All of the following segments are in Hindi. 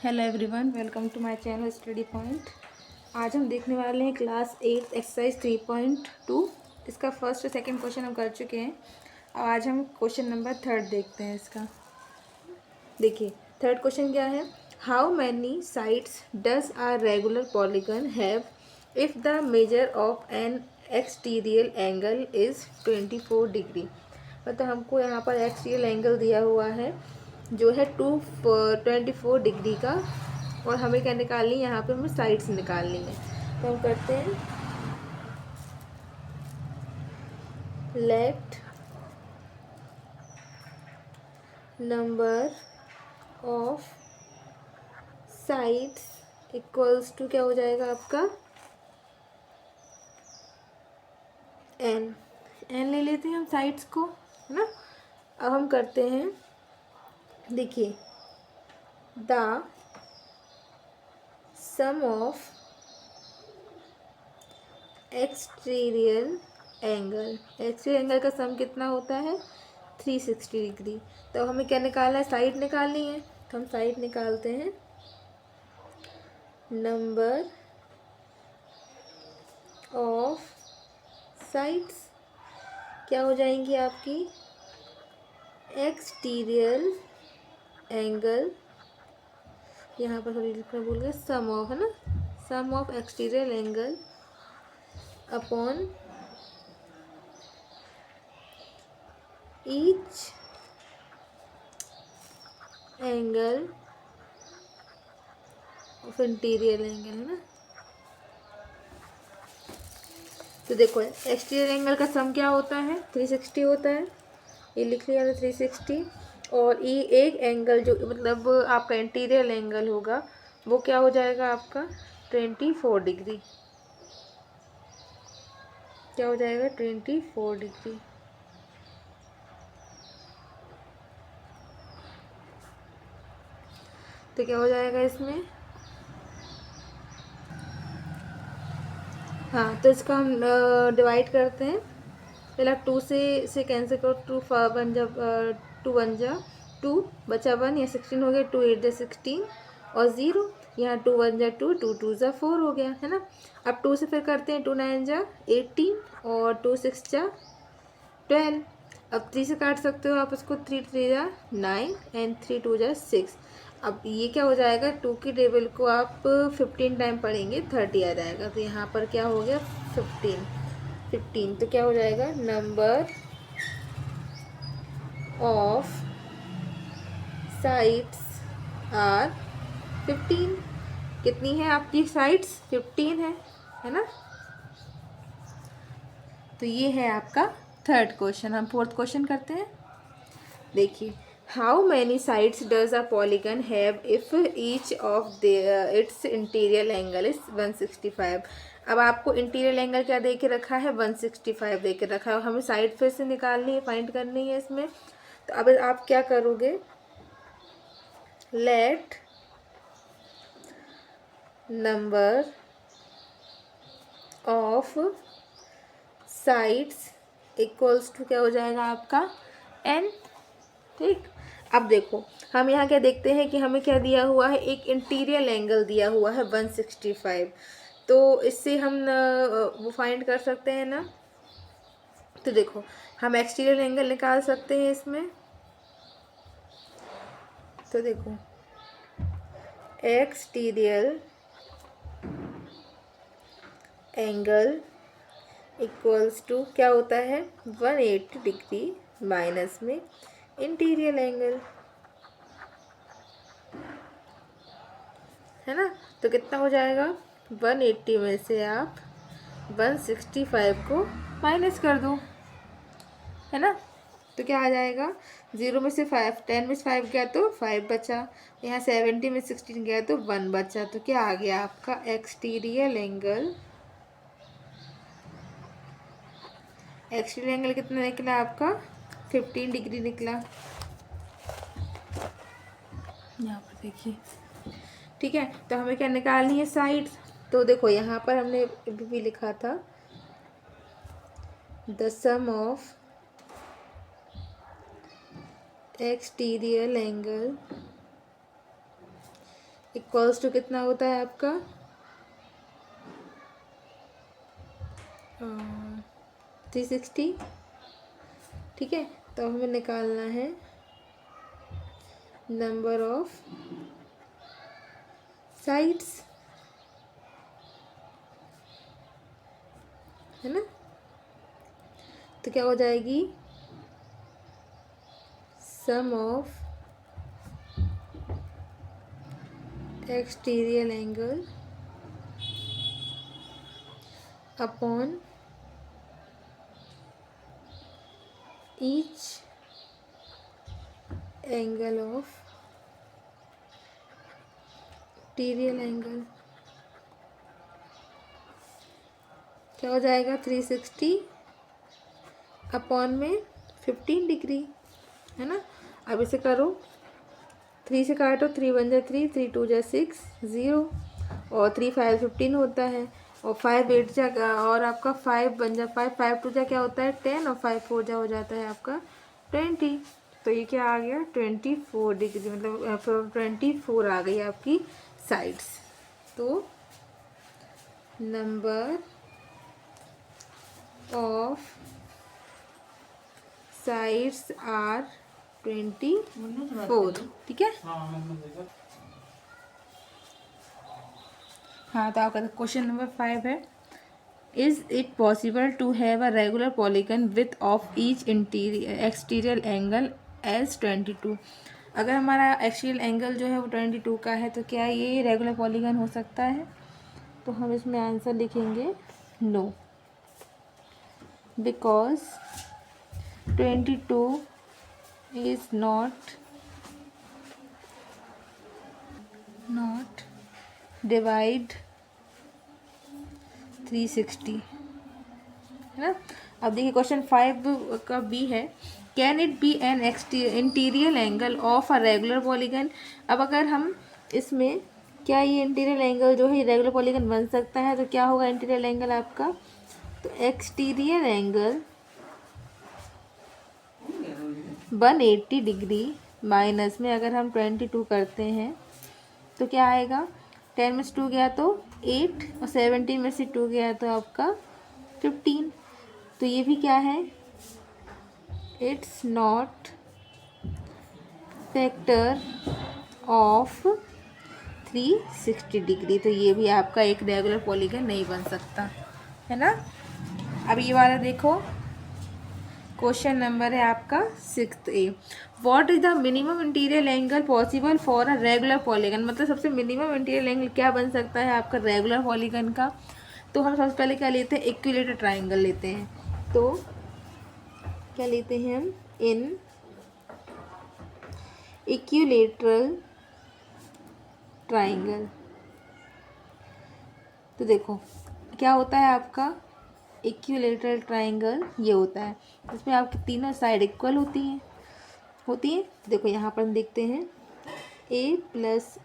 Hello everyone, welcome to my channel study point. आज हम देखने वाले हैं क्लास 8 एक्सरसाइज 3.2। इसका फर्स्ट और सेकंड क्वेश्चन हम कर चुके हैं। अब आज हम क्वेश्चन नंबर थर्ड देखते हैं इसका। देखिए थर्ड क्वेश्चन क्या है। How many sides does a regular polygon have if the measure of an exterior angle is 24 degree. मतलब हमको यहाँ पर एक्सटीरियर एंगल दिया हुआ है जो है 24 डिग्री का, और हमें क्या निकालनी है, यहाँ पे हमें साइड्स निकालनी है। तो हम करते हैं let number of sides equals to क्या हो जाएगा आपका एन। एन ले लेते हैं हम साइड्स को, है ना। अब हम करते हैं, देखिए the sum of exterior angle का सम कितना होता है 360 डिग्री। तो हमें क्या निकालना है, साइड निकालनी है। तो हम साइड निकालते हैं, नंबर ऑफ साइड्स क्या हो जाएंगी आपकी, एक्सटीरियर एंगल, यहाँ पर थोड़ी लिखना भूल गए, सम ऑफ, है ना, sum of exterior angle upon each angle of interior angle, है ना। तो देखो एक्सटीरियर एंगल का सम क्या होता है 360 होता है, ये लिख लिया 360। और ये एक एंगल जो मतलब आपका इंटीरियर एंगल होगा वो क्या हो जाएगा आपका 24 डिग्री। क्या हो जाएगा 24 डिग्री। तो क्या हो जाएगा इसमें, हाँ तो इसका हम डिवाइड करते हैं। पहले आप 2 से कैंसिल करो, 2 बन जा 2 बन जा 2 बचा 1, या 16 हो गया, 2 8 जा 16 और 0, यहाँ 2 1 जा 2, 2 2 जा 4 हो गया, है ना। अब 2 से फिर करते हैं, 2 9 जा 18 और 2 6 जा 12। अब 3 से काट सकते हो आप इसको, 3 3 जा 9 एंड 3 2 जा 6। अब ये क्या हो जाएगा, 2 की टेबल को आप 15 टाइम पढ़ेंगे 30 आ जाएगा। तो यहाँ पर क्या हो गया 15। तो क्या हो जाएगा, नंबर ऑफ साइड्स आर 15। कितनी है आपकी साइड्स, 15 है ना। तो ये है आपका थर्ड क्वेश्चन। हम फोर्थ क्वेश्चन करते हैं। देखिए how many sides does a polygon have if each of its interior angle is 165। अब आपको इंटीरियर एंगल क्या दे के रखा है 165 दे के रखा है, हमें साइड फिर से निकालनी है, फाइंड करनी है इसमें। तो अब आप क्या करोगे, let number of sides equals to क्या हो जाएगा आपका एन। ठीक। अब देखो हम यहाँ क्या देखते हैं कि हमें क्या दिया हुआ है, एक इंटीरियर एंगल दिया हुआ है 165। तो इससे हम वो फाइंड कर सकते हैं ना। तो देखो हम एक्सटीरियर एंगल निकाल सकते हैं इसमें। तो देखो एक्सटीरियर एंगल इक्वल्स टू क्या होता है 180 डिग्री माइनस में इंटीरियर एंगल, है ना। तो कितना हो जाएगा 180 में से आप 165 को माइनस कर दो, है ना। तो क्या आ जाएगा, 0 में से 5, 10 में से 5 गया तो 5 बचा, यहाँ 70 में 16 गया तो 1 बचा। तो क्या आ गया आपका एक्सटीरियर एंगल कितना निकला आपका 15 डिग्री निकला। यहाँ पर देखिए, ठीक है। तो हमें क्या निकालनी है साइड्स। तो देखो यहाँ पर हमने भी लिखा था the sum of exterior angle equals to कितना होता है आपका 360। ठीक है, तो हमें निकालना है नंबर ऑफ साइड्स, है ना। तो क्या हो जाएगी sum of exterior angle upon each angle of interior angle. क्या हो जाएगा 360 अपॉन में 15 डिग्री, है ना। अब इसे करो, 3 से काटो, 3 1 जा 3, 3 2 जा 6, 0 और 3 5 15 होता है, और 5 8 जा, और आपका 5 1 जा 5, 5 2 जा क्या होता है 10, और 5 4 जा हो जाता है आपका 20। तो ये क्या आ गया 24 डिग्री, मतलब 24 आ गई आपकी साइड्स। तो नंबर ऑफ साइड्स आर 24। ठीक है। हाँ, तो आपका क्वेश्चन नंबर 5 है, is it possible to have a regular polygon with of each exterior angle as 22। अगर हमारा एक्सटीरियर एंगल जो है वो 22 का है, तो क्या ये रेगुलर पॉलीगन हो सकता है। तो हम इसमें आंसर लिखेंगे no, because 22 is not divide 360, है ना। अब देखिए क्वेश्चन 5 का बी है, can it be an interior angle of a regular polygon. अब अगर हम इसमें, क्या ये इंटीरियर एंगल जो है रेगुलर पॉलीगन बन सकता है, तो क्या होगा इंटीरियर एंगल आपका, तो एक्सटीरियर एंगल 180 डिग्री माइनस में अगर हम 22 करते हैं तो क्या आएगा, 10 में से 2 गया तो 8, और 17 में से 2 गया तो आपका 15। तो ये भी क्या है, it's not factor of 360 degree. तो ये भी आपका एक रेगुलर पॉलीगन नहीं बन सकता, है ना। अब ये वाला देखो, क्वेश्चन नंबर है आपका 6A, what is the minimum interior angle possible for a regular polygon. मतलब सबसे मिनिमम इंटीरियर एंगल क्या बन सकता है आपका रेगुलर पॉलीगन का। तो हम सबसे पहले क्या लेते हैं, इक्विलेटरल ट्राइंगल लेते हैं। तो क्या लेते हैं हम, इन इक्विलेटरल ट्राइंगल। तो देखो क्या होता है आपका इक्विलेटरल ट्राइंगल, ये होता है इसमें आपकी तीनों साइड इक्वल होती हैं। देखो यहाँ पर हम देखते हैं a प्लस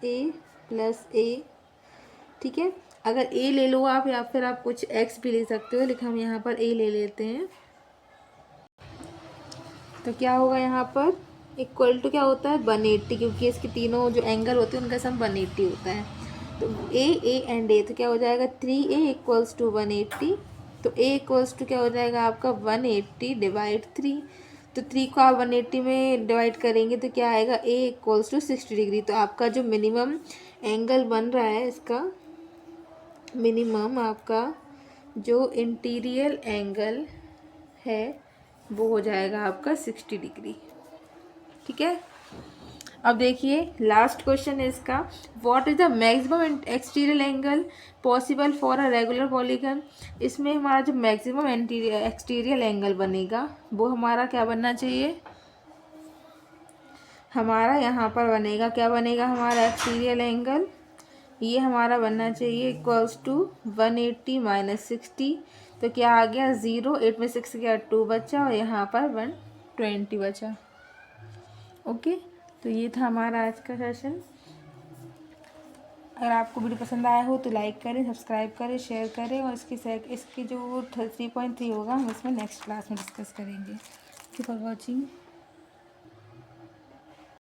ए, ठीक है। अगर a ले लो आप, या फिर आप कुछ x भी ले सकते हो, लेकिन हम यहाँ पर a ले लेते हैं। तो क्या होगा यहाँ पर इक्वल टू क्या होता है 180, क्योंकि इसके तीनों जो एंगल होते हैं उनका सम 180 होता है। तो ए एंड ए, तो क्या हो जाएगा 3a इक्वल्स टू 180। तो a इक्वल्स टू क्या हो जाएगा आपका 180 डिवाइड 3। तो 3 को आप 180 में डिवाइड करेंगे तो क्या आएगा a इक्वल्स टू 60 डिग्री। तो आपका जो मिनिमम एंगल बन रहा है, इसका मिनिमम आपका जो इंटीरियर एंगल है वो हो जाएगा आपका 60 डिग्री। ठीक है। अब देखिए लास्ट क्वेश्चन है इसका, what is the maximum exterior angle possible for a regular polygon. इसमें हमारा जो मैक्सिमम एक्सटीरियर एंगल बनेगा वो हमारा क्या बनना चाहिए, हमारा यहाँ पर बनेगा, क्या बनेगा हमारा एक्सटीरियर एंगल, ये हमारा बनना चाहिए इक्वल्स टू 180 माइनस 60। तो क्या आ गया 0, 8 में 6 गया 2 बचा, और यहाँ पर 120 बचा। ओके, तो ये था हमारा आज का सेशन। अगर आपको वीडियो पसंद आया हो तो लाइक करें, सब्सक्राइब करें, शेयर करें, और इसकी जो 3.3 होगा हम इसमें नेक्स्ट क्लास में डिस्कस करेंगे। Thank you for watching.